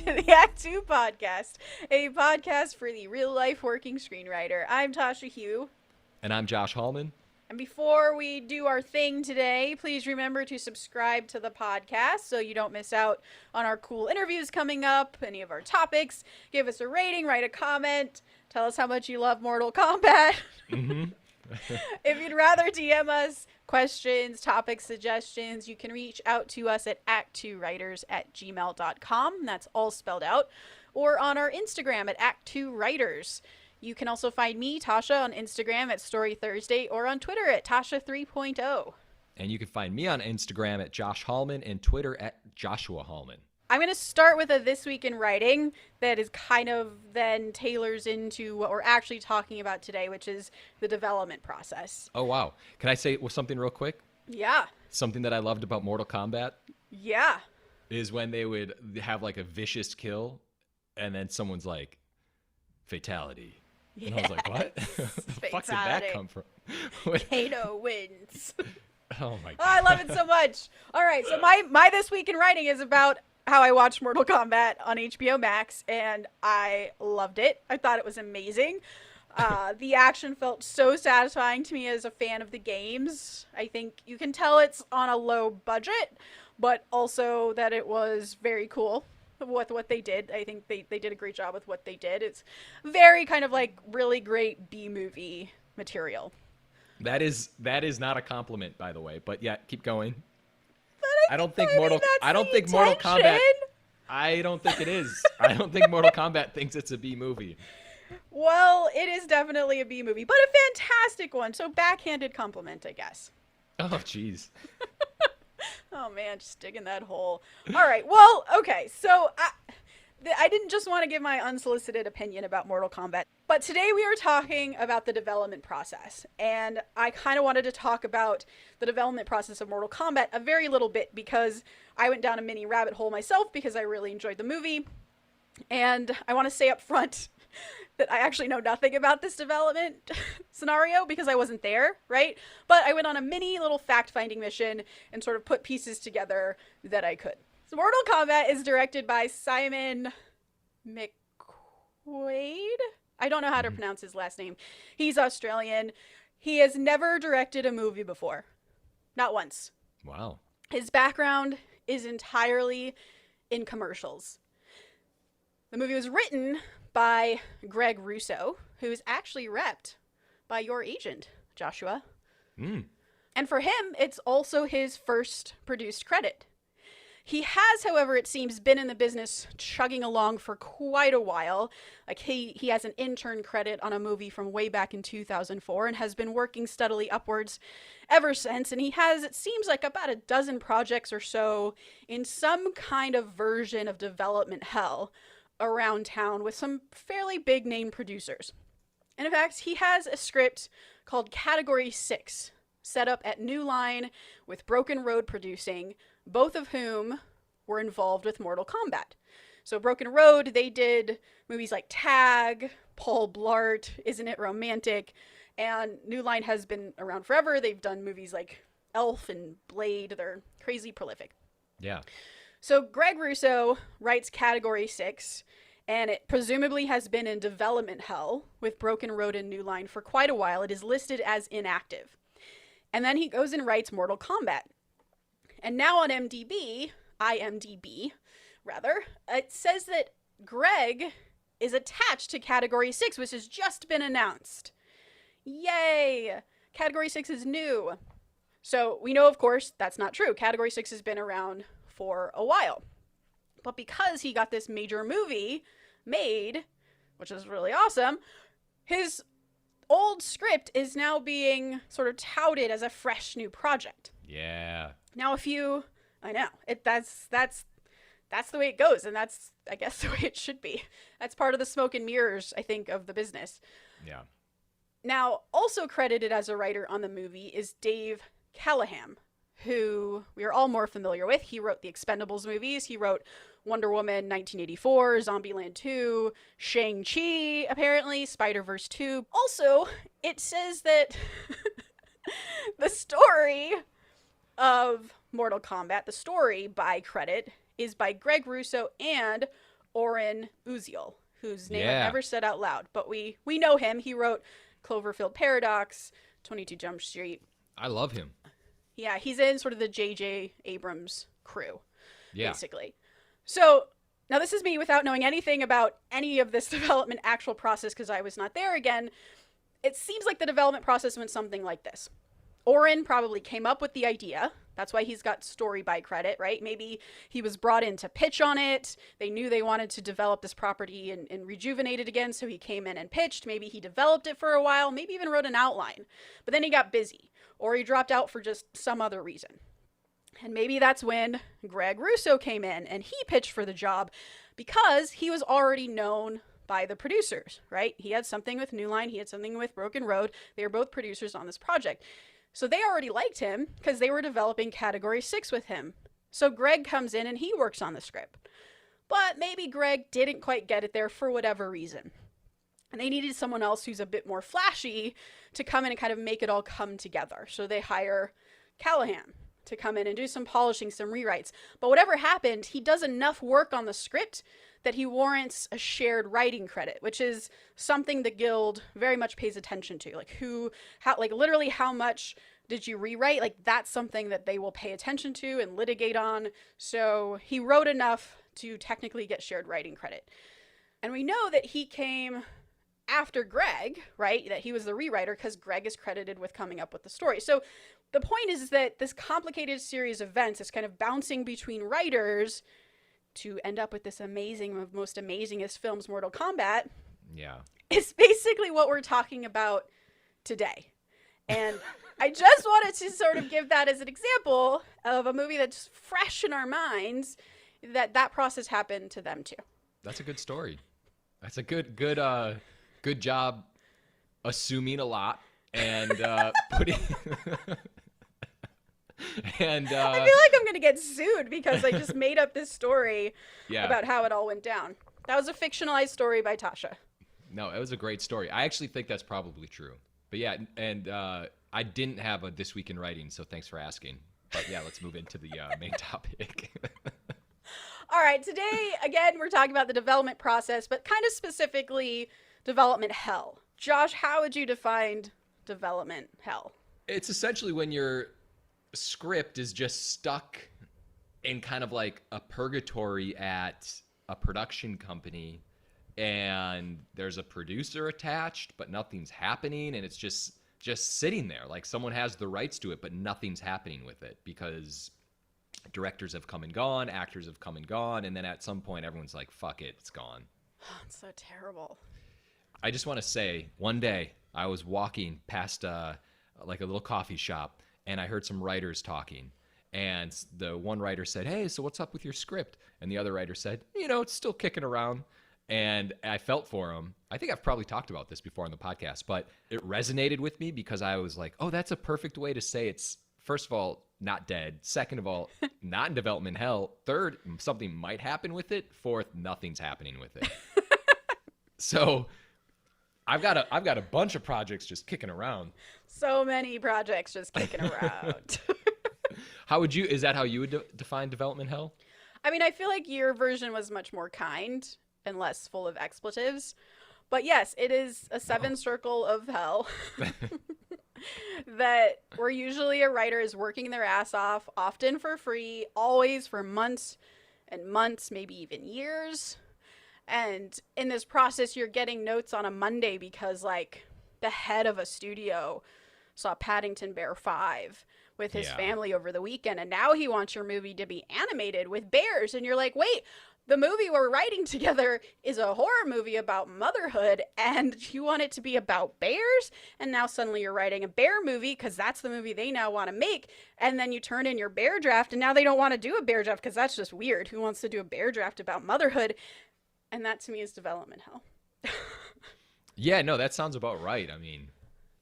to the Act 2 podcast, a podcast for the real-life working screenwriter. I'm Tasha Hugh. And I'm Josh Hallman. And before we do our thing today, please remember to subscribe to the podcast so you don't miss out on our cool interviews coming up, any of our topics. Give us a rating, write a comment, tell us how much you love Mortal Kombat. Mm-hmm. If you'd rather DM us questions, topic suggestions, you can reach out to us at act2writers@gmail.com. That's all spelled out. Or on our Instagram at act2writers. You can also find me, Tasha, on Instagram at Story Thursday or on Twitter at Tasha 3.0. And you can find me on Instagram at Josh Hallman and Twitter at Joshua Hallman. I'm going to start with a This Week in Writing that is kind of then tailors into what we're actually talking about today, which is the development process. Oh, wow. Can I say something real quick? Yeah. Something that I loved about Mortal Kombat Yeah. is when they would have like a vicious kill and then someone's like, fatality. Yes. And I was like, what? The fuck did that come from? Kano wins. Oh my God. Oh, I love it so much. All right, so my This Week in Writing is about how I watched Mortal Kombat on HBO Max, and I loved it. I thought it was amazing. The action felt so satisfying to me as a fan of the games. I think you can tell it's on a low budget, but also that it was very cool with what they did. I think they did a great job with what they did. It's very kind of like really great B-movie material. That is not a compliment, by the way, but yeah, keep going. I don't think I mean, Mortal Kombat. I don't think it is. I don't think Mortal Kombat thinks it's a B movie. Well, it is definitely a B movie, but a fantastic one. So backhanded compliment, I guess. Oh, jeez. Oh man, just digging that hole. All right. Well, okay. So I didn't just want to give my unsolicited opinion about Mortal Kombat, but today we are talking about the development process. And I kind of wanted to talk about the development process of Mortal Kombat a very little bit because I went down a mini rabbit hole myself because I really enjoyed the movie. And I want to say up front that I actually know nothing about this development scenario because I wasn't there, right? But I went on a mini little fact-finding mission and sort of put pieces together that I could. So Mortal Kombat is directed by Simon McQuaid. I don't know how to pronounce his last name. He's Australian. He has never directed a movie before. Not once. Wow. His background is entirely in commercials. The movie was written by Greg Russo, who is actually repped by your agent, Joshua. And for him, it's also his first produced credit. He has, however, it seems, been in the business chugging along for quite a while. Like he has an intern credit on a movie from way back in 2004 and has been working steadily upwards ever since. And he has, it seems like, about a dozen projects or so in some kind of version of development hell around town with some fairly big name producers. And in fact, he has a script called Category 6 set up at New Line with Broken Road producing, both of whom were involved with Mortal Kombat. So Broken Road, they did movies like Tag, Paul Blart, Isn't It Romantic, and New Line has been around forever. They've done movies like Elf and Blade. They're crazy prolific. Yeah. So Greg Russo writes Category 6, and it presumably has been in development hell with Broken Road and New Line for quite a while. It is listed as inactive. And then he goes and writes Mortal Kombat. And now on IMDb, it says that Greg is attached to Category 6, which has just been announced. Yay! Category 6 is new. So we know, of course, that's not true. Category 6 has been around for a while. But because he got this major movie made, which is really awesome, his old script is now being sort of touted as a fresh new project. Yeah. Now, I know, that's the way it goes, and that's, I guess, the way it should be. That's part of the smoke and mirrors, I think, of the business. Yeah. Now, also credited as a writer on the movie is Dave Callahan, who we are all more familiar with. He wrote the Expendables movies. He wrote Wonder Woman 1984, Zombieland 2, Shang-Chi, apparently, Spider-Verse 2. Also, it says that the story of Mortal Kombat, the story by credit, is by Greg Russo and Oren Uziel, whose name I've Yeah. never said out loud, but we know him. He wrote Cloverfield Paradox, 22 Jump Street. I love him. Yeah, he's in sort of the J.J. Abrams crew, Yeah. basically. So now this is me without knowing anything about any of this development actual process because I was not there again. It seems like the development process went something like this. Oren probably came up with the idea. That's why he's got story by credit, right? Maybe he was brought in to pitch on it. They knew they wanted to develop this property and rejuvenate it again, so he came in and pitched. Maybe he developed it for a while, maybe even wrote an outline. But then he got busy, or he dropped out for just some other reason. And maybe that's when Greg Russo came in and he pitched for the job because he was already known by the producers, right? He had something with New Line, he had something with Broken Road. They were both producers on this project. So they already liked him because they were developing Category 6 with him. So Greg comes in and he works on the script. But maybe Greg didn't quite get it there for whatever reason. And they needed someone else who's a bit more flashy to come in and kind of make it all come together. So they hire Callahan to come in and do some polishing, some rewrites. But whatever happened, he does enough work on the script that he warrants a shared writing credit, which is something the Guild very much pays attention to. Literally how much did you rewrite? Like, that's something that they will pay attention to and litigate on. So he wrote enough to technically get shared writing credit. And we know that he came after Greg, right? That he was the rewriter because Greg is credited with coming up with the story. So the point is that this complicated series of events is kind of bouncing between writers to end up with this amazing, most amazingest films, Mortal Kombat. Yeah. Is basically what we're talking about today. And I just wanted to sort of give that as an example of a movie that's fresh in our minds, that process happened to them too. That's a good story. That's a good job assuming a lot and putting and I feel like I'm gonna get sued because I just made up this story about how it all went down. That was a fictionalized story by Tasha. No, it was a great story. I actually think that's probably true. But yeah, and I didn't have a This Week in Writing, so thanks for asking. But yeah, let's move into the main topic. All right, today, again, we're talking about the development process, but kind of specifically development hell. Josh, how would you define development hell? It's essentially when your script is just stuck in kind of like a purgatory at a production company, and there's a producer attached, but nothing's happening, and it's just sitting there. Like someone has the rights to it, but nothing's happening with it because directors have come and gone, actors have come and gone, and then at some point everyone's like, fuck it, it's gone. It's so terrible. I just want to say, one day I was walking past like a little coffee shop, and I heard some writers talking. And the one writer said, hey, so what's up with your script? And the other writer said, it's still kicking around. And I felt for him. I think I've probably talked about this before on the podcast, but it resonated with me because I was like, oh, that's a perfect way to say it's, first of all, not dead. Second of all, not in development hell. Third, something might happen with it. Fourth, nothing's happening with it. So I've got a bunch of projects just kicking around. So many projects just kicking around. Is that how you would define development hell? I mean, I feel like your version was much more kind and less full of expletives. But yes, it is a seven circle of hell that where usually a writer is working their ass off, often for free, always for months and months, maybe even years. And in this process, you're getting notes on a Monday because, like, the head of a studio saw Paddington Bear 5 with his family over the weekend, and now he wants your movie to be animated with bears. And you're like, wait, the movie we're writing together is a horror movie about motherhood, and you want it to be about bears? And now suddenly you're writing a bear movie because that's the movie they now want to make. And then you turn in your bear draft, and now they don't want to do a bear draft because that's just weird. Who wants to do a bear draft about motherhood? And that to me is development hell. Yeah, no, that sounds about right. I mean,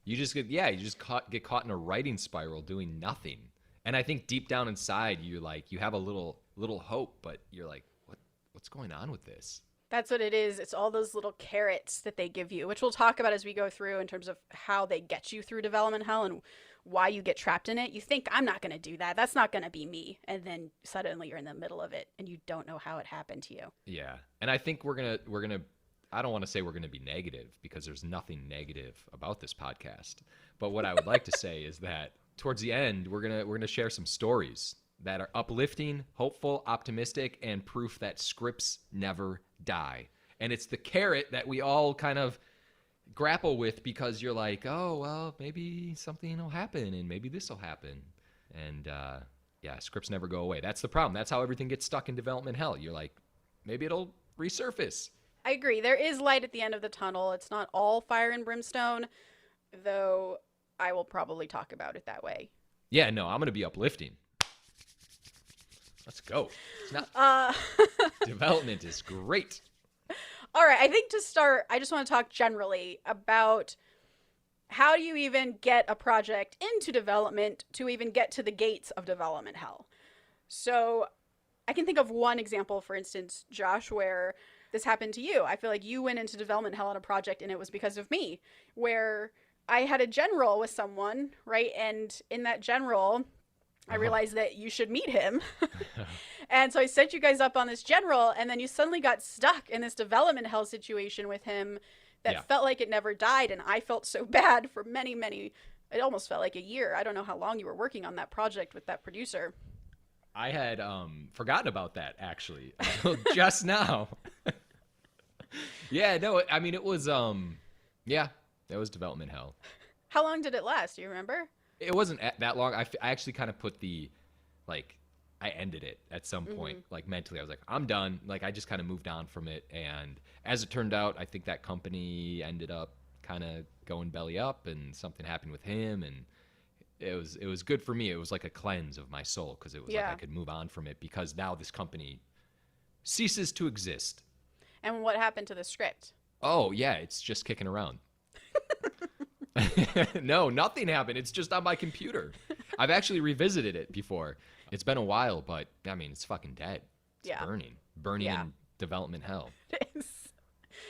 you just get caught in a writing spiral doing nothing. And I think deep down inside you have a little hope, but you're like, what's going on with this? That's what it is. It's all those little carrots that they give you, which we'll talk about as we go through in terms of how they get you through development hell and why you get trapped in it. You think, I'm not going to do that. That's not going to be me. And then suddenly you're in the middle of it and you don't know how it happened to you. Yeah. And I think we're going to, I don't want to say we're going to be negative because there's nothing negative about this podcast. But what I would like to say is that towards the end, we're going to share some stories that are uplifting, hopeful, optimistic, and proof that scripts never die. And it's the carrot that we all kind of grapple with because you're like, oh, well, maybe something will happen and maybe this will happen. And yeah, scripts never go away. That's the problem. That's how everything gets stuck in development hell. You're like, maybe it'll resurface. I agree. There is light at the end of the tunnel. It's not all fire and brimstone, though I will probably talk about it that way. Yeah, no, I'm going to be uplifting. Let's go. It's not development is great. All right, I think to start, I just want to talk generally about how do you even get a project into development to even get to the gates of development hell. So I can think of one example, for instance, Josh, where this happened to you. I feel like you went into development hell on a project and it was because of me, where I had a gen roll with someone, right? And in that gen roll, I realized that you should meet him. And so I set you guys up on this gen roll, and then you suddenly got stuck in this development hell situation with him that felt like it never died. And I felt so bad for many, it almost felt like a year. I don't know how long you were working on that project with that producer. I had forgotten about that, actually, just now. Yeah, no, I mean, it was, yeah, it was development hell. How long did it last? Do you remember? It wasn't that long. I actually kind of put I ended it at some point, like mentally. I was like, I'm done. Like, I just kind of moved on from it. And as it turned out, I think that company ended up kind of going belly up and something happened with him. And it was good for me. It was like a cleanse of my soul because it was like I could move on from it because now this company ceases to exist. And what happened to the script? Oh, yeah, it's just kicking around. No, nothing happened. It's just on my computer. I've actually revisited it before. It's been a while, but I mean, it's fucking dead. It's burning in development hell. It is.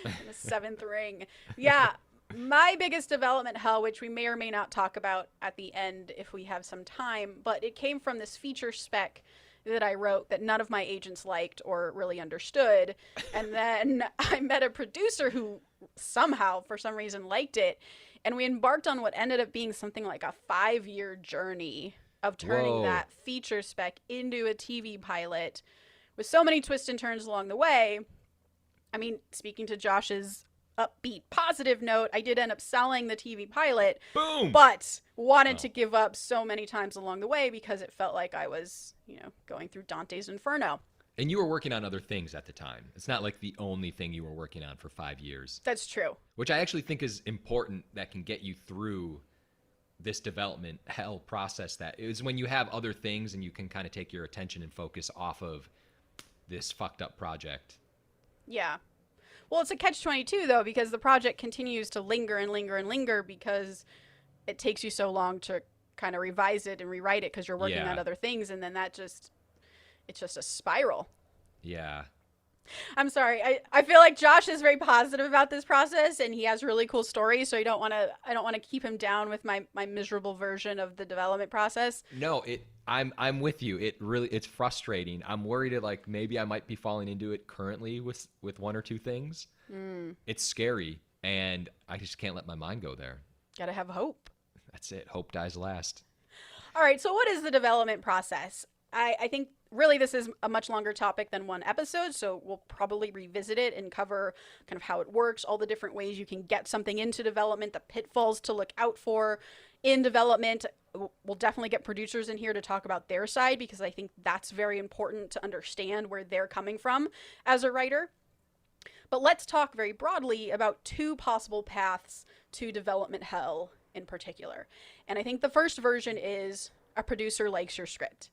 The seventh ring. Yeah. My biggest development hell, which we may or may not talk about at the end if we have some time, but it came from this feature spec that I wrote that none of my agents liked or really understood. And then I met a producer who somehow, for some reason, liked it. And we embarked on what ended up being something like a 5-year journey of turning that feature spec into a TV pilot with so many twists and turns along the way. I mean, speaking to Josh's upbeat, positive note, I did end up selling the TV pilot. Boom! But wanted to give up so many times along the way because it felt like I was, going through Dante's Inferno. And you were working on other things at the time. It's not like the only thing you were working on for 5 years. That's true. Which I actually think is important that can get you through this development hell process. That is when you have other things and you can kind of take your attention and focus off of this fucked up project. Yeah. Well, it's a catch-22, though, because the project continues to linger and linger and linger because it takes you so long to kind of revise it and rewrite it because you're working on other things, and then it's just a spiral. Yeah. I'm sorry. I feel like Josh is very positive about this process, and he has really cool stories, so I don't want to keep him down with my miserable version of the development process. No, I'm with you. It's frustrating. I'm worried that like maybe I might be falling into it currently with one or two things. It's scary, and I just can't let my mind go there. Gotta have hope. That's it. Hope dies last. All right, so what is the development process? I think really this is a much longer topic than one episode, so we'll probably revisit it and cover kind of how it works, all the different ways you can get something into development, the pitfalls to look out for in development. We'll definitely get producers in here to talk about their side because I think that's very important to understand where they're coming from as a writer. But let's talk very broadly about two possible paths to development hell in particular. And I think the first version is a producer likes your script.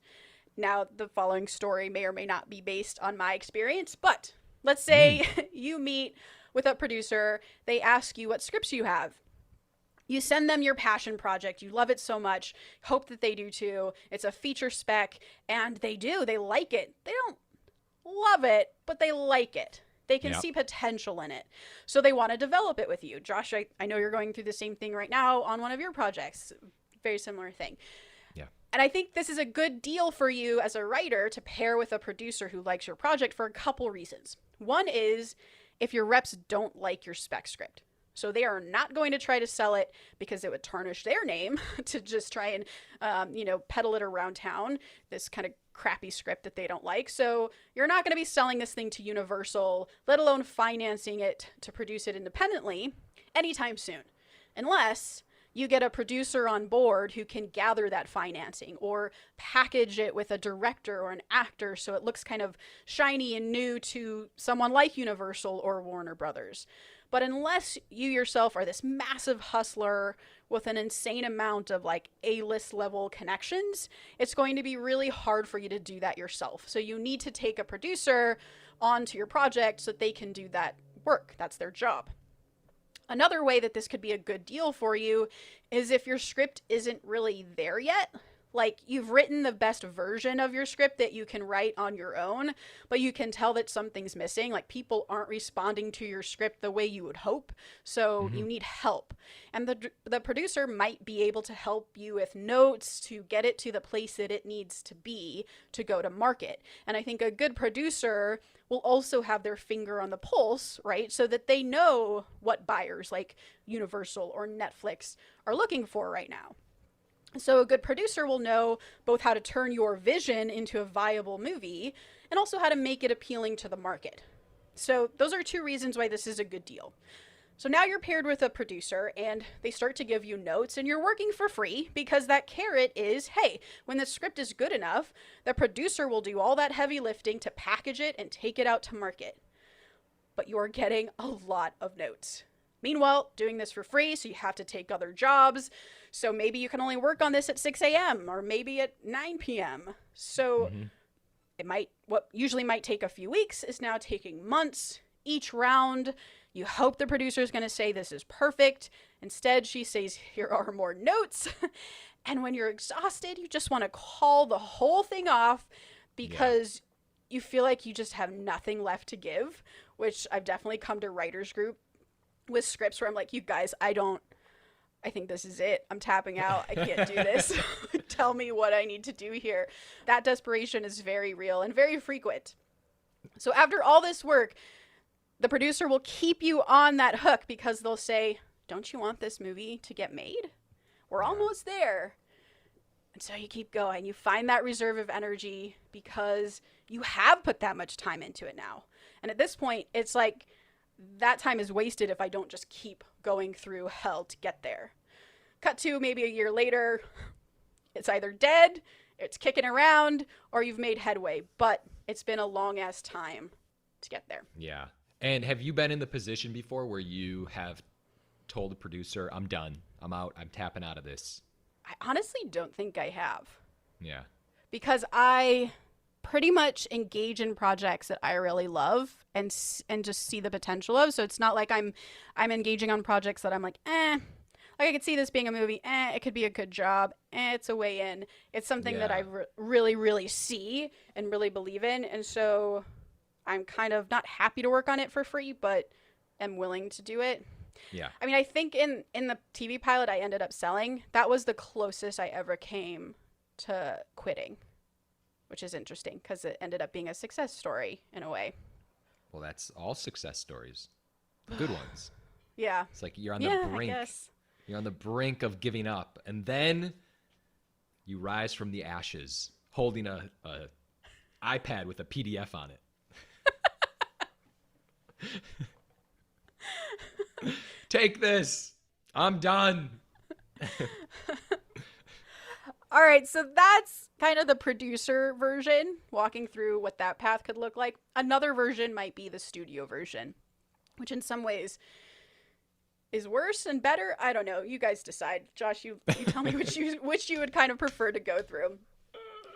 Now, the following story may or may not be based on my experience, but let's say you meet with a producer, they ask you what scripts you have. You send them your passion project, you love it so much, hope that they do too. It's a feature spec, and they do, they like it. They don't love it, but they like it. They can see potential in it. So they want to develop it with you. Josh, I know you're going through the same thing right now on one of your projects. very similar thing. Yeah. And I think this is a good deal for you as a writer to pair with a producer who likes your project for a couple reasons. One is if your reps don't like your spec script. So they are not going to try to sell it because it would tarnish their name to just try and, peddle it around town, this kind of crappy script that they don't like. So you're not going to be selling this thing to Universal, let alone financing it to produce it independently anytime soon. Unless you get a producer on board who can gather that financing or package it with a director or an actor so it looks kind of shiny and new to someone like Universal or Warner Brothers. But unless you yourself are this massive hustler with an insane amount of like A-list level connections, it's going to be really hard for you to do that yourself. So you need to take a producer onto your project so that they can do that work. That's their job. Another way that this could be a good deal for you is if your script isn't really there yet. Like you've written the best version of your script that you can write on your own, but you can tell that something's missing. Like people aren't responding to your script the way you would hope. So you need help. And the producer might be able to help you with notes to get it to the place that it needs to be to go to market. And I think a good producer will also have their finger on the pulse, right? So that they know what buyers like Universal or Netflix are looking for right now. So a good producer will know both how to turn your vision into a viable movie and also how to make it appealing to the market. So those are two reasons why this is a good deal. So now you're paired with a producer and they start to give you notes and you're working for free because that carrot is, hey, when the script is good enough, the producer will do all that heavy lifting to package it and take it out to market. But you're getting a lot of notes. Meanwhile, doing this for free, so you have to take other jobs. So maybe you can only work on this at 6 a.m. or maybe at 9 p.m. So what usually might take a few weeks is now taking months. Each round, you hope the producer is going to say this is perfect. Instead, she says, here are more notes. And when you're exhausted, you just want to call the whole thing off because you feel like you just have nothing left to give, which I've definitely come to writers group with scripts where I'm like, you guys, I think this is it. I'm tapping out. I can't do this. Tell me what I need to do here. That desperation is very real and very frequent. So after all this work, the producer will keep you on that hook because they'll say, don't you want this movie to get made? We're almost there. And so you keep going. You find that reserve of energy because you have put that much time into it now. And at this point, it's like, that time is wasted if I don't just keep going through hell to get there. Cut to maybe a year later, it's either dead, it's kicking around, or you've made headway, but it's been a long ass time to get there. Yeah. And have you been in the position before where you have told the producer, I'm done, I'm out, I'm tapping out of this? I honestly don't think I have. Yeah. Because I pretty much engage in projects that I really love and just see the potential of. So it's not like I'm engaging on projects that I'm like, like I could see this being a movie. It could be a good job. It's a way in. It's something that I really, really see and really believe in. And so I'm kind of not happy to work on it for free, but am willing to do it. Yeah. I mean, I think in the TV pilot I ended up selling, that was the closest I ever came to quitting, which is interesting because it ended up being a success story in a way. Well, that's all success stories. The good ones. Yeah. It's like you're on the brink. I guess. You're on the brink of giving up. And then you rise from the ashes holding a iPad with a PDF on it. Take this. I'm done. All right, so that's kind of the producer version, walking through what that path could look like. Another version might be the studio version, which in some ways is worse and better. I don't know. You guys decide. Josh, you tell me which you would kind of prefer to go through.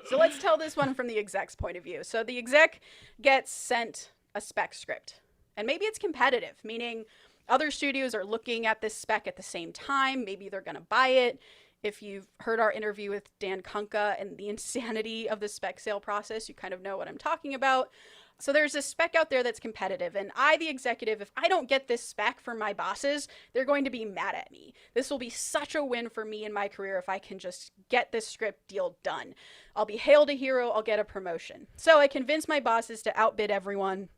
So let's tell this one from the exec's point of view. So the exec gets sent a spec script, and maybe it's competitive, meaning other studios are looking at this spec at the same time. Maybe they're going to buy it. If you've heard our interview with Dan Kunka and the insanity of the spec sale process, you kind of know what I'm talking about. So there's a spec out there that's competitive, and I, the executive, if I don't get this spec from my bosses, they're going to be mad at me. This will be such a win for me in my career if I can just get this script deal done. I'll be hailed a hero, I'll get a promotion. So I convinced my bosses to outbid everyone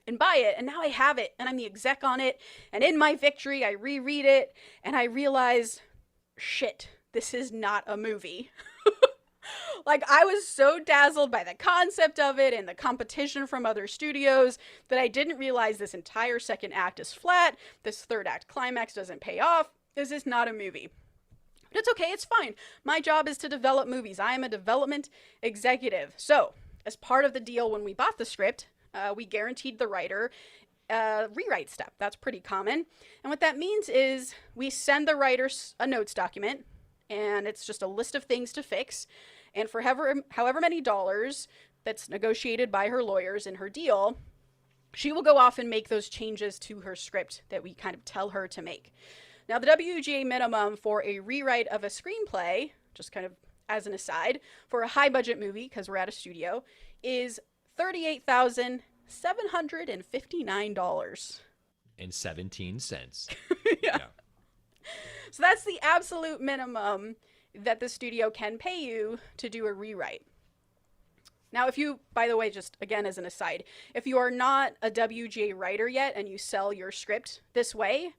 and buy it, and now I have it, and I'm the exec on it, and in my victory, I reread it, and I realize, shit, this is not a movie. Like, I was so dazzled by the concept of it and the competition from other studios that I didn't realize this entire second act is flat. This third act climax doesn't pay off. This is not a movie. But it's okay. It's fine. My job is to develop movies. I am a development executive. So, as part of the deal when we bought the script, we guaranteed the writer a rewrite step. That's pretty common. And what that means is we send the writer a notes document, and it's just a list of things to fix. And for however many dollars that's negotiated by her lawyers in her deal, she will go off and make those changes to her script that we kind of tell her to make. Now, the WGA minimum for a rewrite of a screenplay, just kind of as an aside, for a high-budget movie, because we're at a studio, is $38,759. And 17 cents. Yeah. So that's the absolute minimum that the studio can pay you to do a rewrite. Now, if you, by the way, just again as an aside, if you are not a WGA writer yet and you sell your script this way,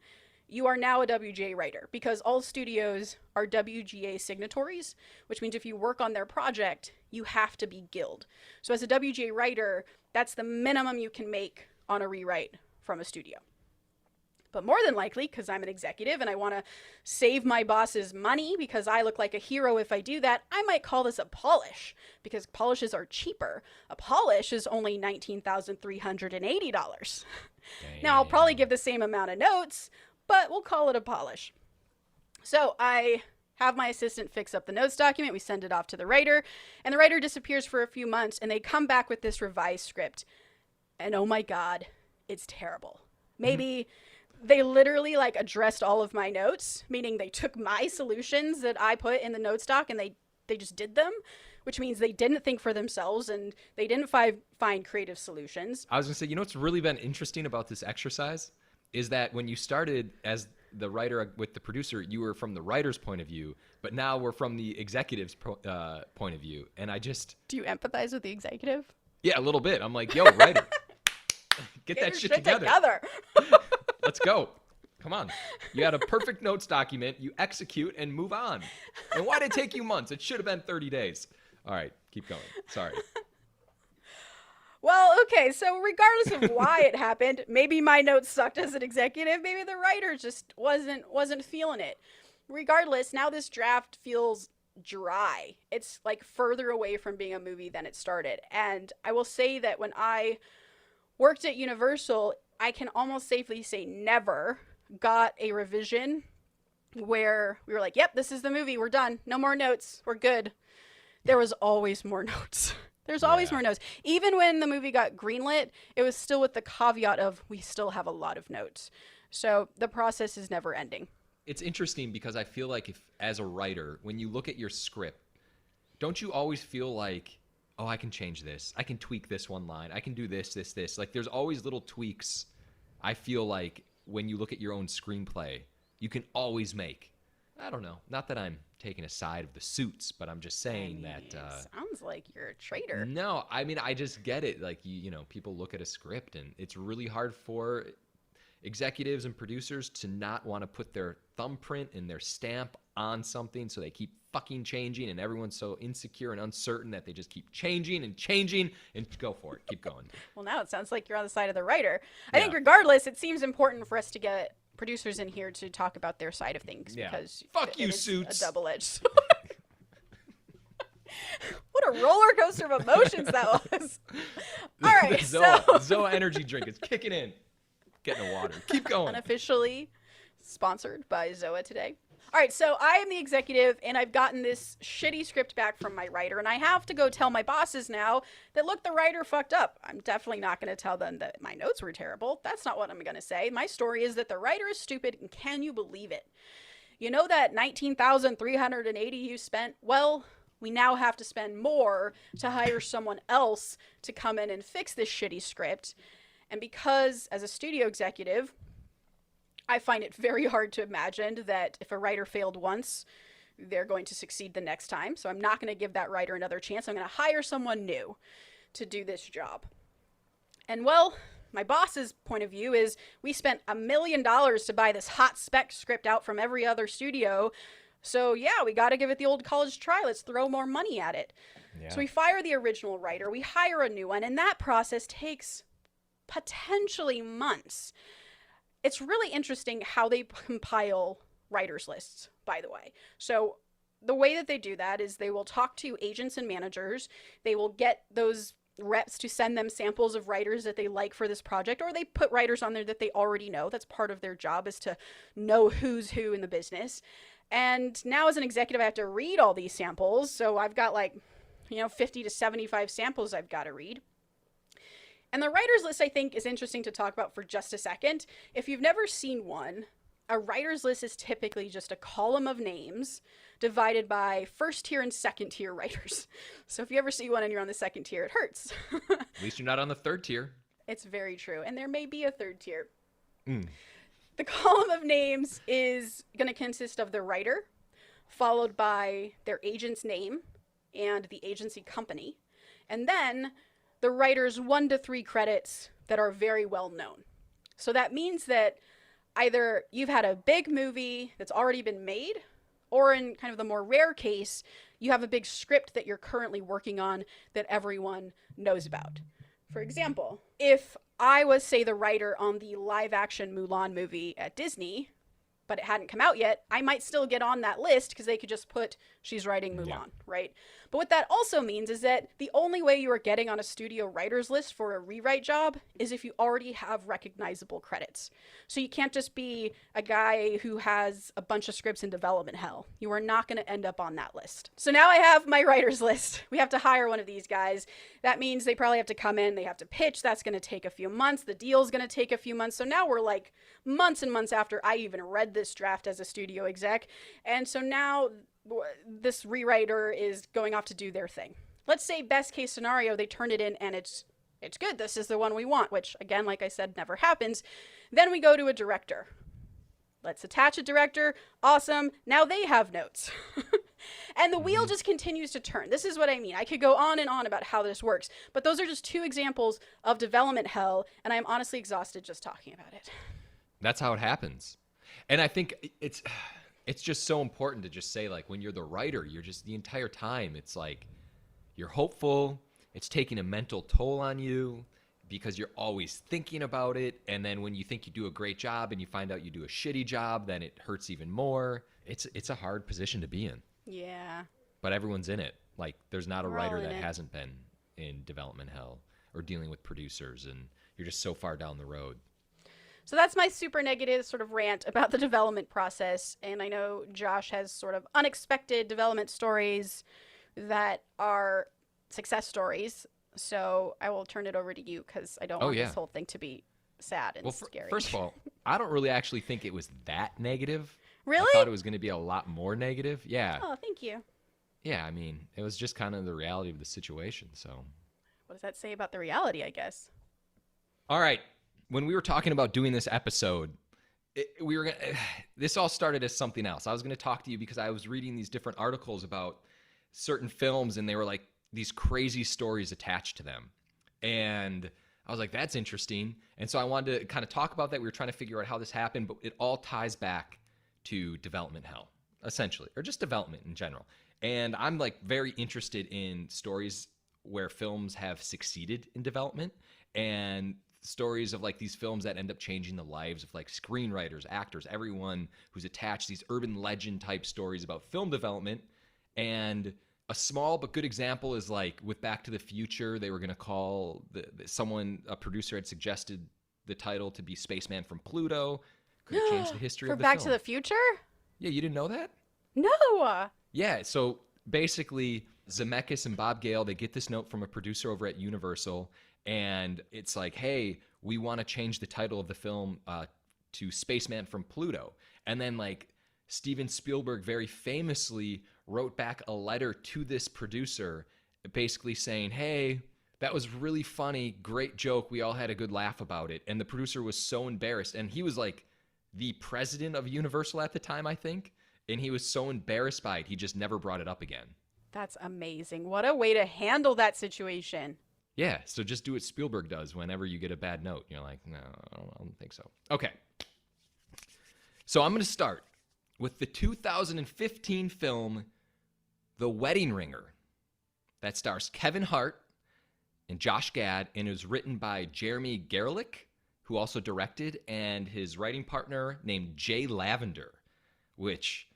you are now a WGA writer, because all studios are WGA signatories, which means if you work on their project, you have to be guild. So as a WGA writer, that's the minimum you can make on a rewrite from a studio. But more than likely, because I'm an executive and I want to save my boss's money because I look like a hero if I do that, I might call this a polish, because polishes are cheaper. A polish is only $19,380. Now, I'll probably give the same amount of notes, but we'll call it a polish. So I have my assistant fix up the notes document. We send it off to the writer, and the writer disappears for a few months, and they come back with this revised script. And oh my God, it's terrible. Maybe they literally like addressed all of my notes, meaning they took my solutions that I put in the notes doc and they just did them, which means they didn't think for themselves and they didn't find creative solutions. I was going to say, you know what's really been interesting about this exercise is that when you started as the writer with the producer, you were from the writer's point of view, but now we're from the executive's point of view. And I just... Do you empathize with the executive? Yeah, a little bit. I'm like, yo, writer, get that shit together. Let's go. Come on. You had a perfect notes document. You execute and move on. And why did it take you months? It should have been 30 days. All right, keep going. Sorry. Well, okay, so regardless of why it happened, maybe my notes sucked as an executive, maybe the writer just wasn't feeling it. Regardless, now this draft feels dry. It's like further away from being a movie than it started. And I will say that when I worked at Universal, I can almost safely say never got a revision where we were like, yep, this is the movie. We're done. No more notes. We're good. There was always more notes. There's always more notes. Even when the movie got greenlit, it was still with the caveat of we still have a lot of notes. So the process is never ending. It's interesting because I feel like if, as a writer, when you look at your script, don't you always feel like, oh, I can change this. I can tweak this one line. I can do this, this, this. Like, there's always little tweaks, I feel like, when you look at your own screenplay, you can always make. I don't know. Not that I'm taking a side of the suits, but I'm just saying that... sounds like you're a traitor. No, I mean, I just get it. Like, you know, people look at a script, and it's really hard for executives and producers to not want to put their thumbprint and their stamp on something, so they keep fucking changing, and everyone's so insecure and uncertain that they just keep changing and go for it. Keep going. Well, now it sounds like you're on the side of the writer. I think regardless, it seems important for us to get producers in here to talk about their side of things, because fuck you, it's suits. A double-edged sword. What a roller coaster of emotions that was. All right, Zoa energy drink is kicking in. Get in the water. Keep going. Unofficially sponsored by Zoa today. All right, so I am the executive, and I've gotten this shitty script back from my writer, and I have to go tell my bosses now that, look, the writer fucked up. I'm definitely not going to tell them that my notes were terrible. That's not what I'm going to say. My story is that the writer is stupid, and can you believe it? you know that 19,380 you spent? Well, we now have to spend more to hire someone else to come in and fix this shitty script. And because, as a studio executive, I find it very hard to imagine that if a writer failed once, they're going to succeed the next time. So I'm not going to give that writer another chance. I'm going to hire someone new to do this job. And well, my boss's point of view is we spent $1 million to buy this hot spec script out from every other studio. So yeah, we got to give it the old college try. Let's throw more money at it. Yeah. So we fire the original writer, we hire a new one, and that process takes potentially months. It's really interesting how they compile writers lists, by the way. So the way that they do that is they will talk to agents and managers. They will get those reps to send them samples of writers that they like for this project, or they put writers on there that they already know. That's part of their job, is to know who's who in the business. And now as an executive, I have to read all these samples. So I've got 50 to 75 samples I've got to read. And the writer's list, I think, is interesting to talk about for just a second. If you've never seen one, a writer's list is typically just a column of names divided by first tier and second tier writers. So if you ever see one and you're on the second tier, it hurts. At least you're not on the third tier. It's very true. And there may be a third tier. The column of names is going to consist of the writer, followed by their agent's name and the agency company, and then the writer's 1 to 3 credits that are very well known. So that means that either you've had a big movie that's already been made, or in kind of the more rare case, you have a big script that you're currently working on that everyone knows about. For example, if I was, say, the writer on the live-action Mulan movie at Disney, but it hadn't come out yet, I might still get on that list because they could just put, she's writing Mulan, right? But what that also means is that the only way you are getting on a studio writer's list for a rewrite job is if you already have recognizable credits. So you can't just be a guy who has a bunch of scripts in development hell. You are not going to end up on that list. So now I have my writer's list. We have to hire one of these guys. That means they probably have to come in, they have to pitch. That's going to take a few months. The deal's going to take a few months. So now we're like months and months after I even read this draft as a studio exec. And so now this rewriter is going off to do their thing. Let's say best case scenario, they turn it in and it's good. This is the one we want, which again, like I said, never happens. Then we go to a director. Let's attach a director. Awesome. Now they have notes. And the wheel just continues to turn. This is what I mean. I could go on and on about how this works, but those are just 2 examples of development hell, and I'm honestly exhausted just talking about it. That's how it happens. And I think it's just so important to just say, like, when you're the writer, you're just the entire time, it's like you're hopeful, it's taking a mental toll on you because you're always thinking about it. And then when you think you do a great job and you find out you do a shitty job, then it hurts even more. It's a hard position to be in. Yeah. But everyone's in it. Like, there's not a writer that it hasn't been in development hell or dealing with producers, and you're just so far down the road. So that's my super negative sort of rant about the development process. And I know Josh has sort of unexpected development stories that are success stories. So I will turn it over to you because I don't want this whole thing to be sad and scary. First of all, I don't really actually think it was that negative. Really? I thought it was going to be a lot more negative. Yeah. Oh, thank you. Yeah, I mean, it was just kind of the reality of the situation. So what does that say about the reality, I guess? All right. When we were talking about doing this episode, this all started as something else. I was going to talk to you because I was reading these different articles about certain films, and they were like these crazy stories attached to them. And I was like, that's interesting. And so I wanted to kind of talk about that. We were trying to figure out how this happened, but it all ties back to development hell, essentially, or just development in general. And I'm like very interested in stories where films have succeeded in development, and stories of like these films that end up changing the lives of like screenwriters, actors, everyone who's attached, these urban legend type stories about film development. And a small but good example is like with Back to the Future, they were going to call a producer had suggested the title to be Spaceman from Pluto. Could have changed the history of the film. For Back to the Future? Yeah, you didn't know that? No. Yeah, so basically Zemeckis and Bob Gale, they get this note from a producer over at Universal, and it's like, hey, we want to change the title of the film to Spaceman from Pluto. And then like Steven Spielberg very famously wrote back a letter to this producer basically saying, hey, that was really funny, great joke, we all had a good laugh about it. And the producer was so embarrassed, and he was like the president of Universal at the time, I think, and he was so embarrassed by it, he just never brought it up again. That's amazing. What a way to handle that situation. Yeah, so just do what Spielberg does whenever you get a bad note. You're like, no, I don't think so. Okay. So I'm going to start with the 2015 film, The Wedding Ringer, that stars Kevin Hart and Josh Gad, and is written by Jeremy Gerlich, who also directed, and his writing partner named Jay Lavender, which,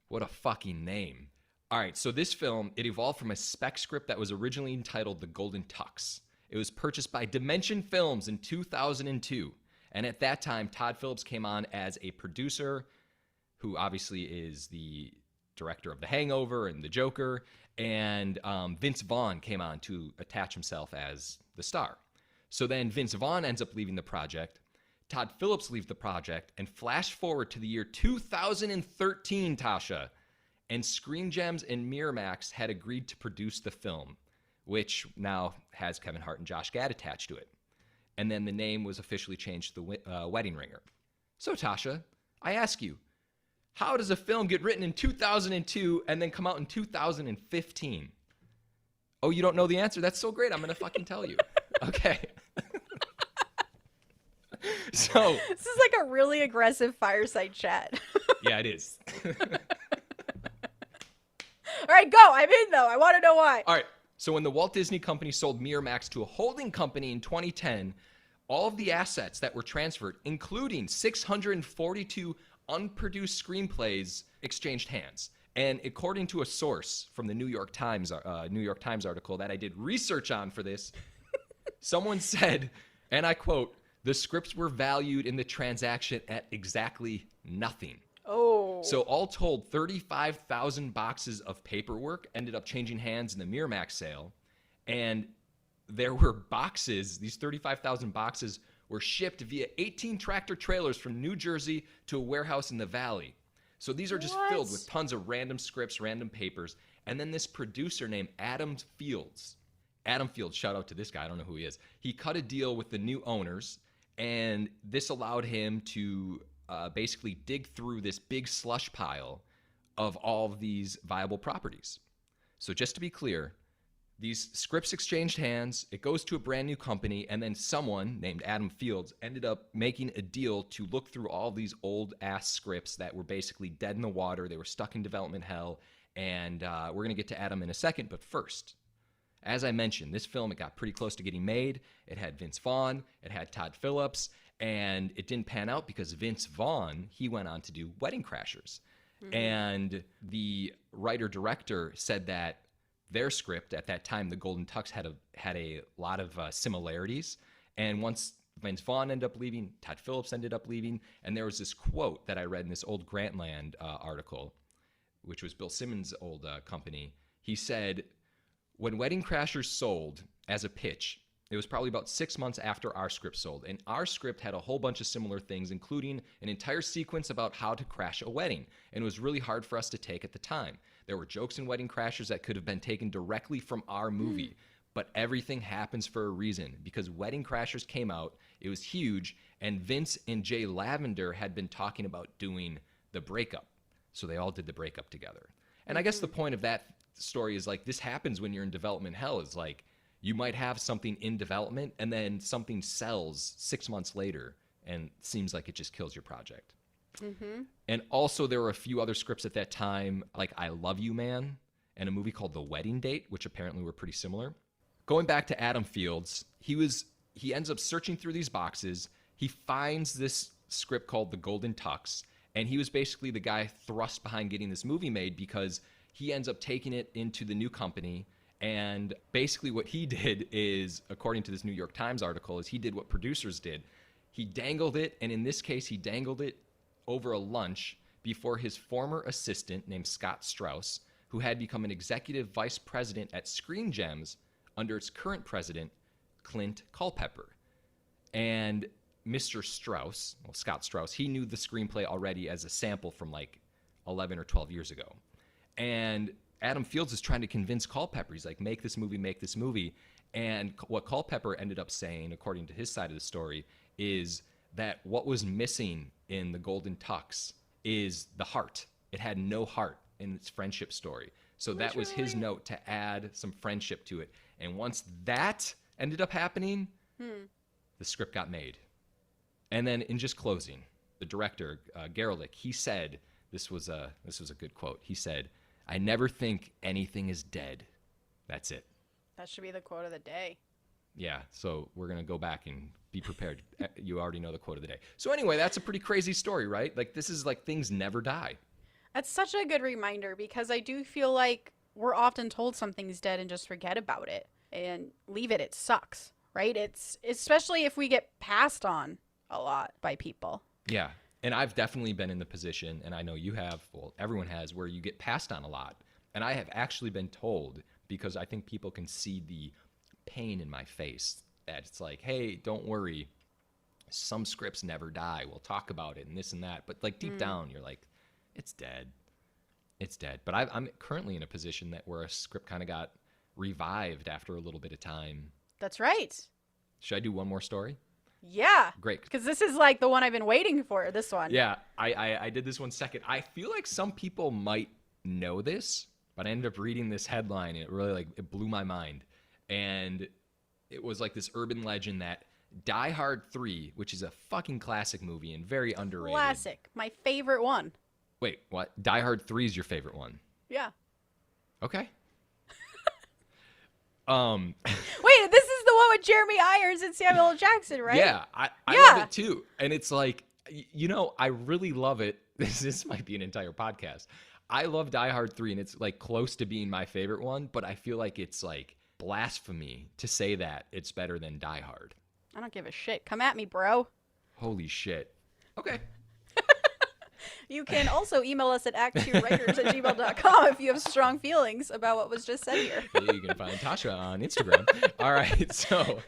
what a fucking name. All right, so this film, it evolved from a spec script that was originally entitled The Golden Tux. It was purchased by Dimension Films in 2002, and at that time, Todd Phillips came on as a producer, who obviously is the director of The Hangover and The Joker, and Vince Vaughn came on to attach himself as the star. So then Vince Vaughn ends up leaving the project, Todd Phillips leaves the project, and flash forward to the year 2013, Tasha, and Screen Gems and Miramax had agreed to produce the film, which now has Kevin Hart and Josh Gad attached to it. And then the name was officially changed to The Wedding Ringer. So Tasha, I ask you, how does a film get written in 2002 and then come out in 2015? Oh, you don't know the answer? That's so great. I'm going to fucking tell you. Okay. So this is like a really aggressive fireside chat. Yeah, it is. All right, go. I'm in, though. I want to know why. All right. So when the Walt Disney Company sold Miramax to a holding company in 2010, all of the assets that were transferred, including 642 unproduced screenplays, exchanged hands. And according to a source from the New York Times article that I did research on for this, someone said, and I quote, "The scripts were valued in the transaction at exactly nothing." Oh. So all told, 35,000 boxes of paperwork ended up changing hands in the Miramax sale. And there were boxes, these 35,000 boxes were shipped via 18 tractor trailers from New Jersey to a warehouse in the Valley. So these are just filled with tons of random scripts, random papers. And then this producer named Adam Fields, shout out to this guy, I don't know who he is. He cut a deal with the new owners, and this allowed him to basically dig through this big slush pile of all of these viable properties. So just to be clear, these scripts exchanged hands, it goes to a brand new company, and then someone named Adam Fields ended up making a deal to look through all these old-ass scripts that were basically dead in the water. They were stuck in development hell, and we're going to get to Adam in a second, but first, as I mentioned, this film, it got pretty close to getting made. It had Vince Vaughn, it had Todd Phillips, and it didn't pan out because Vince Vaughn, he went on to do Wedding Crashers. Mm-hmm. And the writer-director said that their script at that time, The Golden Tux, had a lot of similarities. And once Vince Vaughn ended up leaving, Todd Phillips ended up leaving, and there was this quote that I read in this old Grantland article, which was Bill Simmons' old company. He said, "When Wedding Crashers sold as a pitch, it was probably about 6 months after our script sold, and our script had a whole bunch of similar things, including an entire sequence about how to crash a wedding, and it was really hard for us to take at the time. There were jokes in Wedding Crashers that could have been taken directly from our movie, but everything happens for a reason, because Wedding Crashers came out, it was huge, and Vince and Jay Lavender had been talking about doing the breakup, so they all did the breakup together." And I guess the point of that story is like, this happens when you're in development hell. Is like, you might have something in development and then something sells 6 months later and seems like it just kills your project. Mm-hmm. And also there were a few other scripts at that time, like I Love You Man and a movie called The Wedding Date, which apparently were pretty similar. Going back to Adam Fields, he ends up searching through these boxes. He finds this script called The Golden Tux, and he was basically the guy thrust behind getting this movie made because he ends up taking it into the new company. And basically what he did is, according to this New York Times article, is he did what producers did. He dangled it, and in this case, he dangled it over a lunch before his former assistant named Scott Strauss, who had become an executive vice president at Screen Gems under its current president, Clint Culpepper. And Mr. Strauss, Scott Strauss, he knew the screenplay already as a sample from like 11 or 12 years ago. And Adam Fields is trying to convince Culpepper. He's like, make this movie. And what Culpepper ended up saying, according to his side of the story, is that what was missing in The Golden Tux is the heart. It had no heart in its friendship story. So that was his note to add some friendship to it. And once that ended up happening, the script got made. And then in just closing, the director, Gerlich, he said, this was a good quote. He said, "I never think anything is dead. That's it." That should be the quote of the day. Yeah, so we're going to go back and be prepared. You already know the quote of the day. So anyway, that's a pretty crazy story, right? Like, this is like things never die. That's such a good reminder, because I do feel like we're often told something's dead and just forget about it and leave it. It sucks, right? It's especially if we get passed on a lot by people. Yeah, and I've definitely been in the position, and I know you have, well, everyone has, where you get passed on a lot. And I have actually been told, because I think people can see the pain in my face, that it's like, hey, don't worry, some scripts never die. We'll talk about it and this and that. But like deep down, you're like, it's dead. It's dead. But I'm currently in a position where a script kind of got revived after a little bit of time. That's right. Should I do one more story? Yeah. Great. Because this is like the one I've been waiting for, this one. Yeah, I did this one second. I feel like some people might know this, but I ended up reading this headline and it really it blew my mind. And it was like this urban legend that Die Hard 3, which is a fucking classic movie and very underrated. Classic. My favorite one. Wait, what? Die Hard 3 is your favorite one? Yeah. Okay. Wait, this is the one with Jeremy Irons and Samuel L. Jackson, right? Yeah, I love it too. And it's like, I really love it. This might be an entire podcast. I love Die Hard 3, and it's like close to being my favorite one, but I feel like it's like blasphemy to say that it's better than Die Hard. I don't give a shit. Come at me, bro. Holy shit. Okay. You can also email us at act2writers@gmail.com if you have strong feelings about what was just said here. You can find Tasha on Instagram. All right, so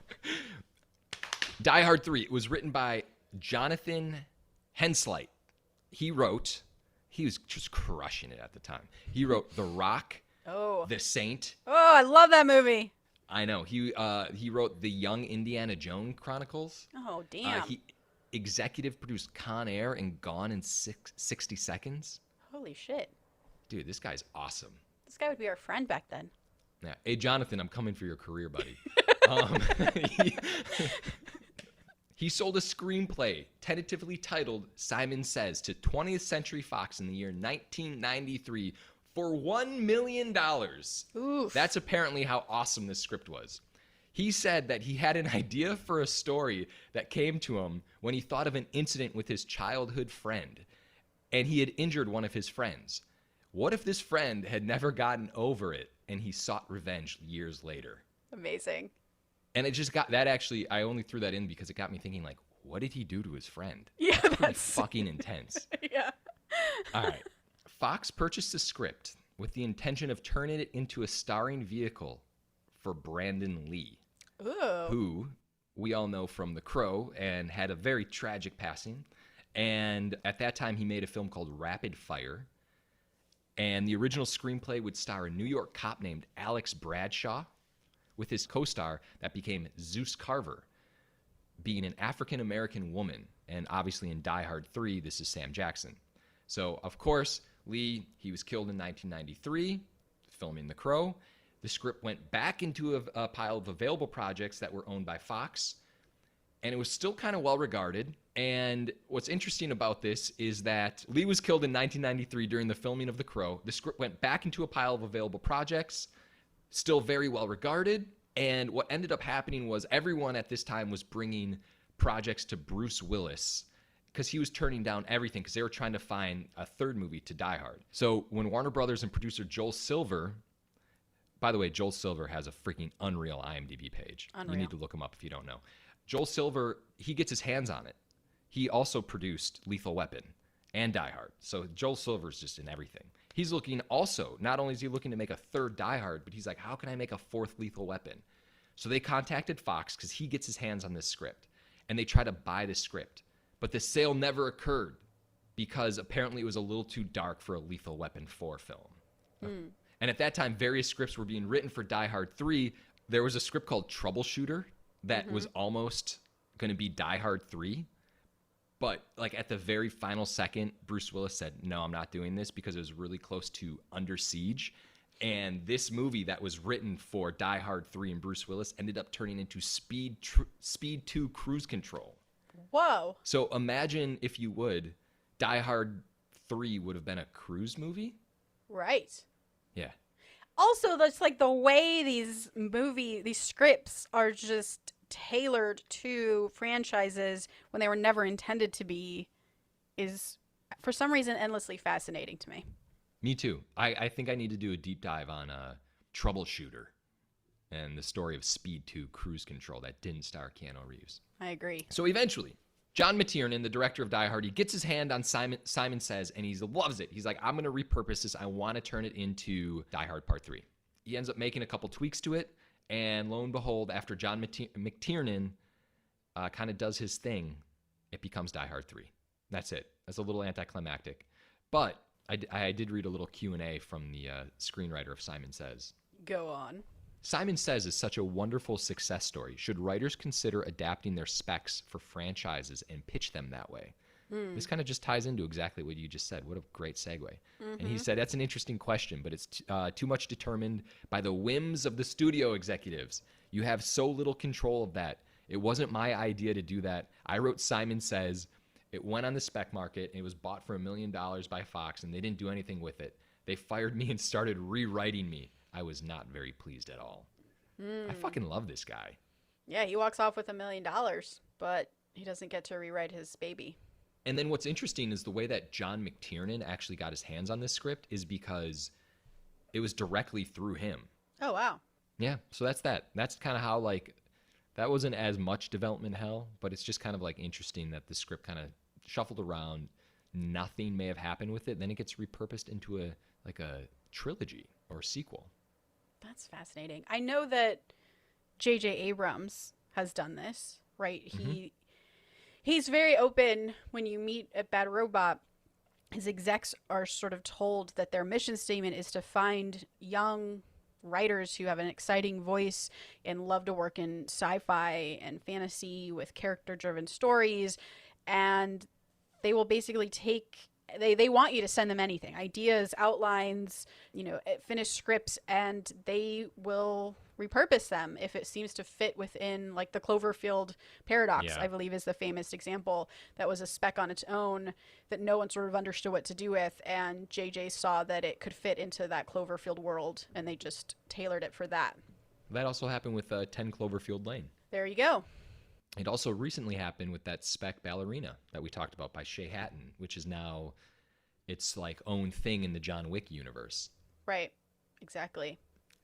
Die Hard 3. It was written by Jonathan Henslight. He was just crushing it at the time. He wrote The Rock, The Saint. Oh, I love that movie. I know. He wrote The Young Indiana Jones Chronicles. Oh, damn. He executive produced Con Air and Gone in 60 Seconds. Holy shit. Dude, this guy's awesome. This guy would be our friend back then. Yeah. Hey, Jonathan, I'm coming for your career, buddy. He sold a screenplay tentatively titled Simon Says to 20th Century Fox in the year 1993 for $1 million. Oof. That's apparently how awesome this script was. He said that he had an idea for a story that came to him when he thought of an incident with his childhood friend, and he had injured one of his friends. What if this friend had never gotten over it and he sought revenge years later? Amazing. And it just got that, actually, I only threw that in because it got me thinking, like, what did he do to his friend? Yeah, that's fucking intense. Yeah. All right. Fox purchased the script with the intention of turning it into a starring vehicle for Brandon Lee, Ooh. who we all know from The Crow and had a very tragic passing. And at that time, he made a film called Rapid Fire. And the original screenplay would star a New York cop named Alex Bradshaw, with his co-star that became Zeus Carver, being an African-American woman. And obviously in Die Hard 3, this is Sam Jackson. So, of course, Lee, he was killed in 1993, filming The Crow. The script went back into a pile of available projects that were owned by Fox, and it was still kind of well-regarded. And what's interesting about this is that Lee was killed in 1993 during the filming of The Crow. The script went back into a pile of available projects, still very well-regarded. And what ended up happening was everyone at this time was bringing projects to Bruce Willis because he was turning down everything because they were trying to find a third movie to Die Hard. So when Warner Brothers and producer Joel Silver, by the way, Joel Silver has a freaking unreal IMDb page. Unreal. You need to look him up if you don't know. Joel Silver, he gets his hands on it. He also produced Lethal Weapon and Die Hard. So Joel Silver's just in everything. He's looking also, not only is he looking to make a third Die Hard, but he's like, how can I make a fourth Lethal Weapon? So they contacted Fox because he gets his hands on this script, and they try to buy the script. But the sale never occurred because apparently it was a little too dark for a Lethal Weapon 4 film. And at that time, various scripts were being written for Die Hard 3. There was a script called Troubleshooter that was almost going to be Die Hard 3. But like at the very final second, Bruce Willis said, no, I'm not doing this, because it was really close to Under Siege. And this movie that was written for Die Hard 3 and Bruce Willis ended up turning into Speed 2 Cruise Control. Whoa. So imagine, if you would, Die Hard 3 would have been a cruise movie. Right. Yeah. Also, that's like the way these scripts are just tailored to franchises when they were never intended to be is, for some reason, endlessly fascinating to me. Me too. I think I need to do a deep dive on Troubleshooter and the story of Speed 2 Cruise Control that didn't star Keanu Reeves. I agree. So eventually, John McTiernan, the director of Die Hard, he gets his hand on Simon Says, and he loves it. He's like, I'm going to repurpose this. I want to turn it into Die Hard Part 3. He ends up making a couple tweaks to it, and lo and behold, after John McTiernan kind of does his thing, it becomes Die Hard 3. That's it. That's a little anticlimactic. But I did read a little Q&A from the screenwriter of Simon Says. Go on. Simon Says is such a wonderful success story. Should writers consider adapting their specs for franchises and pitch them that way? This kind of just ties into exactly what you just said. What a great segue. And he said, that's an interesting question, but it's too much determined by the whims of the studio executives. You have so little control of that. It wasn't my idea to do that. I wrote Simon Says. It went on the spec market. And it was bought for $1 million by Fox, and they didn't do anything with it. They fired me and started rewriting me. I was not very pleased at all. I fucking love this guy. Yeah, he walks off with $1 million, but he doesn't get to rewrite his baby. And then what's interesting is the way that John McTiernan actually got his hands on this script is because it was directly through him. Oh, wow. Yeah, so that's that. That's kind of how, like, that wasn't as much development hell, but it's just kind of, like, interesting that the script kind of shuffled around. Nothing may have happened with it. Then it gets repurposed into a trilogy or a sequel. That's fascinating. I know that J.J. Abrams has done this, right? He's very open when you meet at Bad Robot. His execs are sort of told that their mission statement is to find young writers who have an exciting voice and love to work in sci-fi and fantasy with character-driven stories. And they will basically they want you to send them anything, ideas, outlines, finished scripts, and they will repurpose them if it seems to fit within, like, the Cloverfield paradox, I believe, is the famous example. That was a spec on its own that no one sort of understood what to do with, and JJ saw that it could fit into that Cloverfield world, and they just tailored it for that. That also happened with 10 Cloverfield Lane. There you go. It also recently happened with that spec Ballerina that we talked about by Shea Hatton, which is now its like own thing in the John Wick universe. Right. Exactly.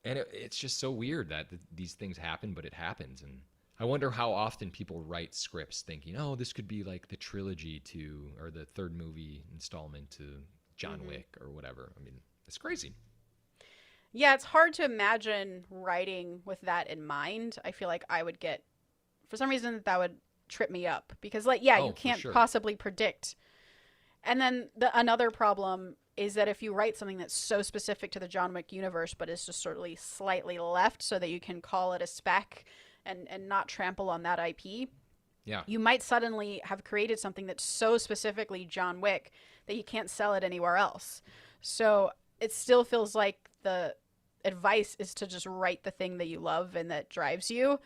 And it's just so weird that these things happen, but it happens. And I wonder how often people write scripts thinking, oh, this could be like the trilogy to, or the third movie installment to John Wick or whatever. I mean, it's crazy. Yeah, it's hard to imagine writing with that in mind. I feel like I would get, for some reason, that would trip me up because, like, you can't possibly predict. And then another problem is that if you write something that's so specific to the John Wick universe, but is just sort of slightly left so that you can call it a spec and not trample on that IP, you might suddenly have created something that's so specifically John Wick that you can't sell it anywhere else. So it still feels like the advice is to just write the thing that you love and that drives you.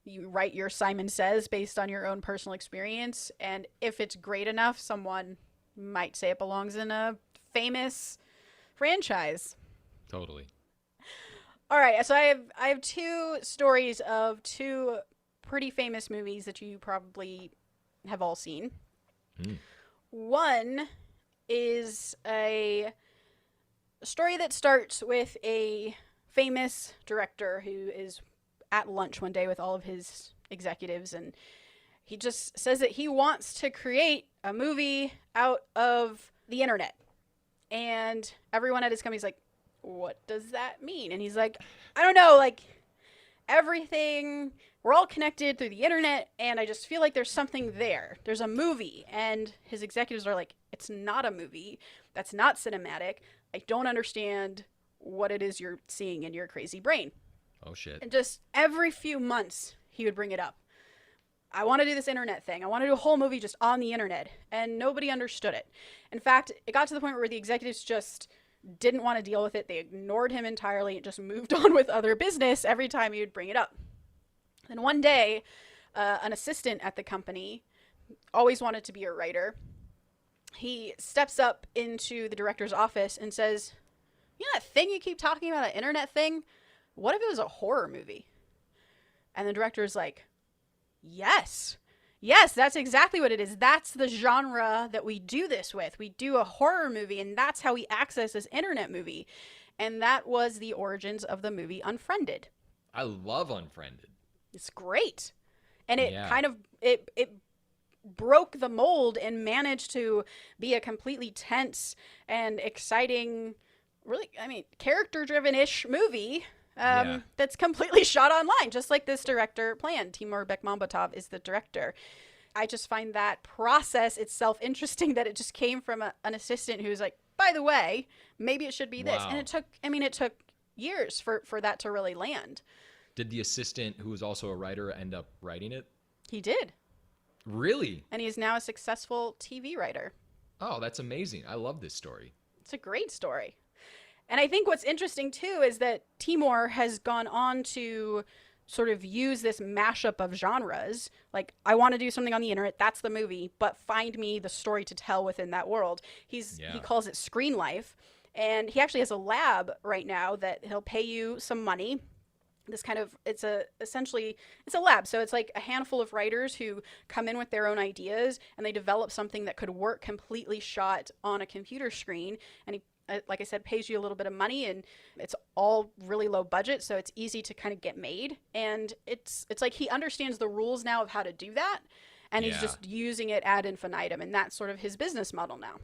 You write your Simon Says based on your own personal experience. And if it's great enough, someone might say it belongs in a famous franchise. Totally. All right. So I have two stories of two pretty famous movies that you probably have all seen. One is a story that starts with a famous director who is at lunch one day with all of his executives, and he just says that he wants to create a movie out of the internet. And everyone at his company's like, what does that mean? And he's like, I don't know, like, everything, we're all connected through the internet, and I just feel like there's something there. There's a movie. And his executives are like, It's not a movie. That's not cinematic. I don't understand what it is you're seeing in your crazy brain. Oh shit. And just every few months, he would bring it up. I want to do this internet thing. I want to do a whole movie just on the internet. And nobody understood it. In fact, it got to the point where the executives just didn't want to deal with it. They ignored him entirely and just moved on with other business every time he would bring it up. And one day, an assistant at the company always wanted to be a writer. He steps up into the director's office and says, you know that thing you keep talking about, that internet thing? What if it was a horror movie? And the director's like, yes, that's exactly what it is. That's the genre that we do this with. We do a horror movie, and that's how we access this internet movie. And that was the origins of the movie Unfriended. I love Unfriended. It's great. And it kind of, it broke the mold and managed to be a completely tense and exciting, really, I mean, character-driven-ish movie that's completely shot online, just like this director planned. Timur Bekmambetov is the director. I just find that process itself interesting, that it just came from an assistant who's like, by the way, maybe it should be this. Wow. And it took years for that to really land. Did the assistant, who was also a writer, end up writing it? He did. Really? And he's now a successful TV writer. Oh, that's amazing. I love this story. It's a great story. And I think what's interesting, too, is that Timur has gone on to sort of use this mashup of genres. Like, I want to do something on the internet, that's the movie, but find me the story to tell within that world. He calls it Screen Life. And he actually has a lab right now that he'll pay you some money. This kind of, it's a lab. So it's like a handful of writers who come in with their own ideas, and they develop something that could work completely shot on a computer screen. And he, like I said, pays you a little bit of money, and it's all really low budget, so it's easy to kind of get made. And it's like he understands the rules now of how to do that, and he's just using it ad infinitum, and that's sort of his business model now.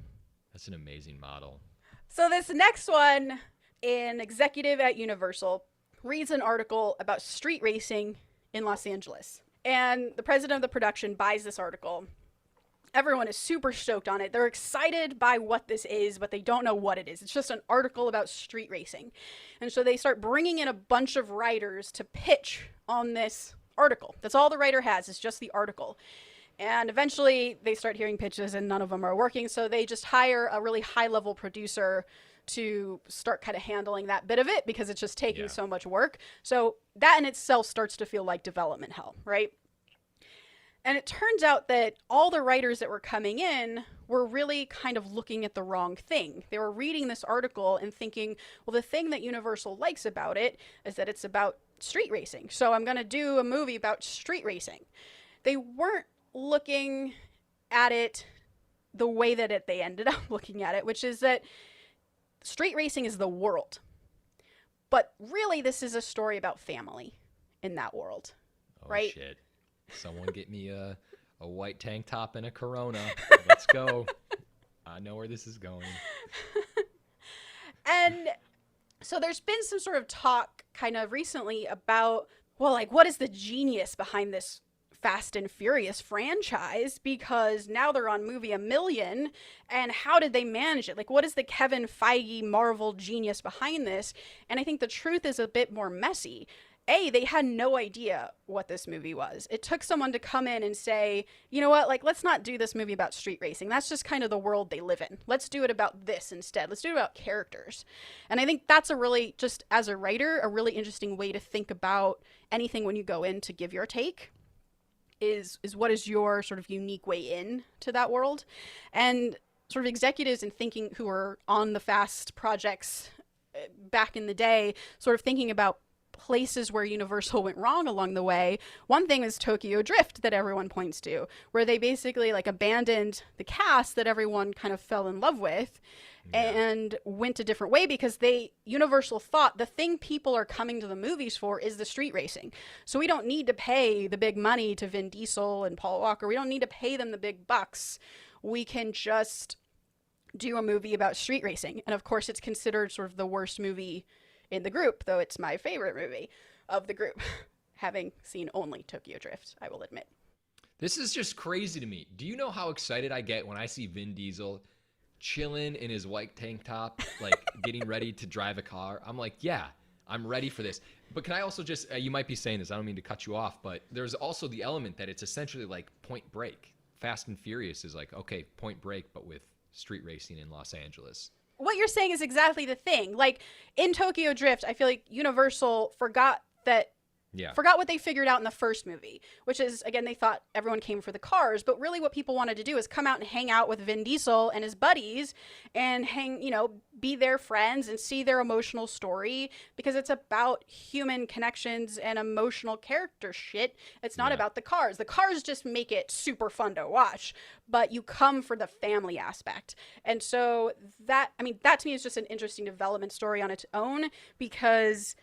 That's an amazing model. So this next one, an executive at Universal reads an article about street racing in Los Angeles. And the president of the production buys this article. Everyone is super stoked on it. They're excited by what this is, but they don't know what it is. It's just an article about street racing. And so they start bringing in a bunch of writers to pitch on this article. That's all the writer has, is just the article. And eventually they start hearing pitches and none of them are working. So they just hire a really high-level producer to start kind of handling that bit of it, because it's just taking so much work. So that in itself starts to feel like development hell, right? And it turns out that all the writers that were coming in were really kind of looking at the wrong thing. They were reading this article and thinking, well, the thing that Universal likes about it is that it's about street racing. So I'm going to do a movie about street racing. They weren't looking at it the way that they ended up looking at it, which is that street racing is the world. But really, this is a story about family in that world, right? Oh, shit. Someone get me a white tank top and a Corona. Let's go. I know where this is going. And so there's been some sort of talk kind of recently about, well, like, what is the genius behind this Fast and Furious franchise? Because now they're on movie a million, and how did they manage it? Like, what is the Kevin Feige Marvel genius behind this? And I think the truth is a bit more messy. They had no idea what this movie was. It took someone to come in and say, you know what, like, let's not do this movie about street racing. That's just kind of the world they live in. Let's do it about this instead. Let's do it about characters. And I think that's a really, just as a writer, a really interesting way to think about anything when you go in to give your take. Is what is your sort of unique way in to that world. And sort of executives and thinking who are on the Fast projects back in the day, sort of thinking about places where Universal went wrong along the way. One thing is Tokyo Drift that everyone points to, where they basically like abandoned the cast that everyone kind of fell in love with and went a different way, because Universal thought the thing people are coming to the movies for is the street racing. So we don't need to pay the big money to Vin Diesel and Paul Walker. We don't need to pay them the big bucks. We can just do a movie about street racing. And of course, it's considered sort of the worst movie in the group, though it's my favorite movie of the group, having seen only Tokyo Drift, I will admit. This is just crazy to me. Do you know how excited I get when I see Vin Diesel chilling in his white tank top, like getting ready to drive a car. I'm like, yeah, I'm ready for this. But can I also just, you might be saying this, I don't mean to cut you off, but there's also the element that it's essentially like Point Break. Fast and Furious is like, okay, Point Break, but with street racing in Los Angeles. What you're saying is exactly the thing. Like in Tokyo Drift, I feel like Universal forgot what they figured out in the first movie, which is, again, they thought everyone came for the cars, but really what people wanted to do is come out and hang out with Vin Diesel and his buddies and be their friends and see their emotional story, because it's about human connections and emotional character shit. It's not about the cars. The cars just make it super fun to watch, but you come for the family aspect. And so that to me is just an interesting development story on its own, because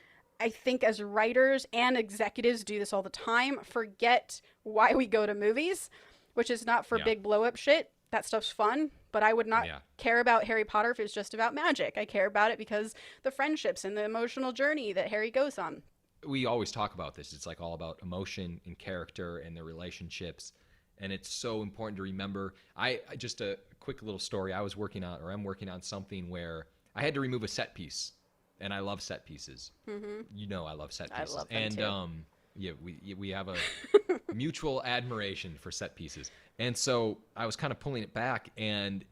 I think as writers and executives do this all the time, forget why we go to movies, which is not for big blow up shit. That stuff's fun, but I would not care about Harry Potter if it was just about magic. I care about it because the friendships and the emotional journey that Harry goes on. We always talk about this. It's like all about emotion and character and the relationships. And it's so important to remember. Just a quick little story. I'm working on something where I had to remove a set piece. And I love set pieces. Mm-hmm. I love set pieces. I love them too. We have a mutual admiration for set pieces. And so I was kind of pulling it back, and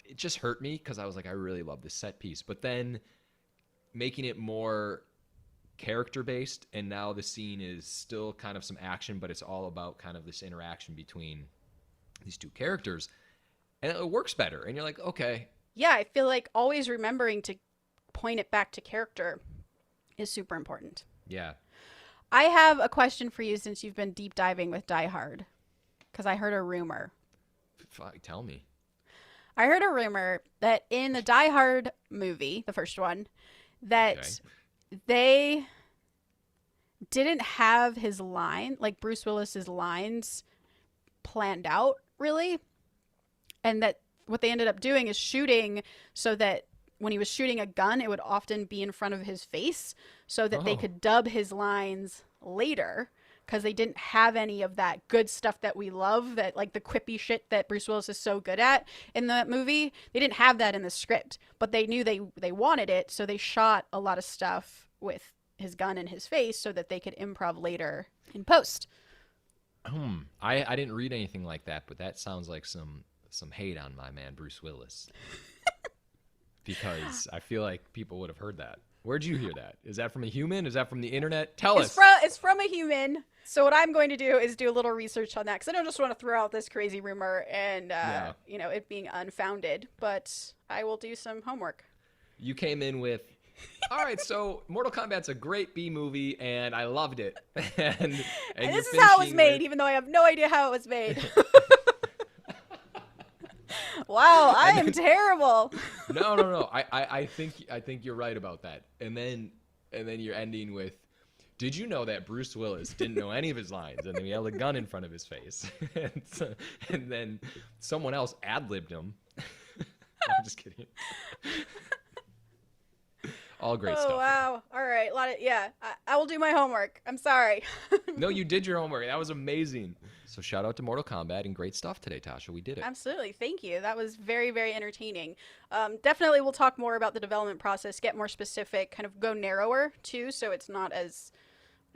it just hurt me because I was like, I really love this set piece. But then making it more character-based, and now the scene is still kind of some action, but it's all about kind of this interaction between these two characters. And it works better. And you're like, okay. Yeah, I feel like always remembering to point it back to character is super important. Yeah. I have a question for you since you've been deep diving with Die Hard, because I heard a rumor. Tell me. I heard a rumor that in the Die Hard movie, the first one, that they didn't have his line, like Bruce Willis's lines, planned out, really. And that what they ended up doing is shooting so that when he was shooting a gun, it would often be in front of his face so that they could dub his lines later, because they didn't have any of that good stuff that we love, that like the quippy shit that Bruce Willis is so good at in the movie. They didn't have that in the script, but they knew they wanted it, so they shot a lot of stuff with his gun in his face so that they could improv later in post. I didn't read anything like that, but that sounds like some hate on my man Bruce Willis. Because I feel like people would have heard that. Where'd you hear that? Is that from a human? Is that from the internet? Tell us. It's from a human. So what I'm going to do is do a little research on that, because I don't just want to throw out this crazy rumor and it being unfounded, but I will do some homework. You came in with, all right, so Mortal Kombat's a great B movie, and I loved it. and this is how it was made, even though I have no idea how it was made. Wow, I am terrible. No. I think you're right about that. And then you're ending with, did you know that Bruce Willis didn't know any of his lines, and then he held a gun in front of his face, and then someone else ad-libbed him. I'm just kidding. All great stuff. Oh wow! All right, I will do my homework. I'm sorry. No, you did your homework. That was amazing. So shout out to Mortal Kombat, and great stuff today, Tasha. We did it. Absolutely. Thank you. That was very, very entertaining. Definitely we'll talk more about the development process, get more specific, kind of go narrower too, so it's not as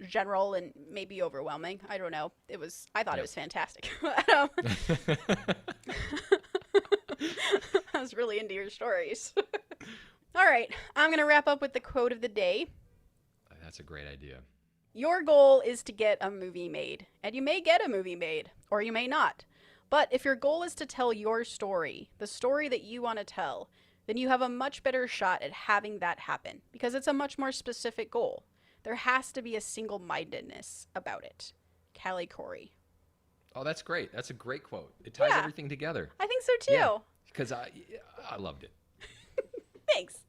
general and maybe overwhelming. I don't know. I thought it was fantastic. I was really into your stories. All right. I'm going to wrap up with the quote of the day. That's a great idea. Your goal is to get a movie made, and you may get a movie made, or you may not. But if your goal is to tell your story, the story that you want to tell, then you have a much better shot at having that happen, because it's a much more specific goal. There has to be a single-mindedness about it. Callie Corey. Oh, that's great. That's a great quote. It ties everything together. I think so, too. Because I loved it. Thanks.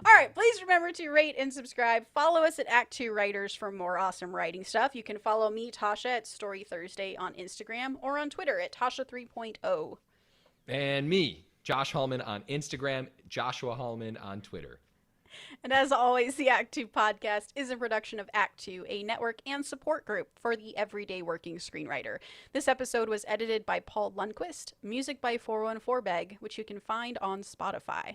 All right, please remember to rate and subscribe. Follow us at Act 2 Writers for more awesome writing stuff. You can follow me, Tasha, at Story Thursday on Instagram, or on Twitter at Tasha 3.0. And me, Josh Hallman on Instagram, Joshua Hallman on Twitter. And as always, the Act 2 podcast is a production of Act 2, a network and support group for the everyday working screenwriter. This episode was edited by Paul Lundquist, music by 414 Beg, which you can find on Spotify.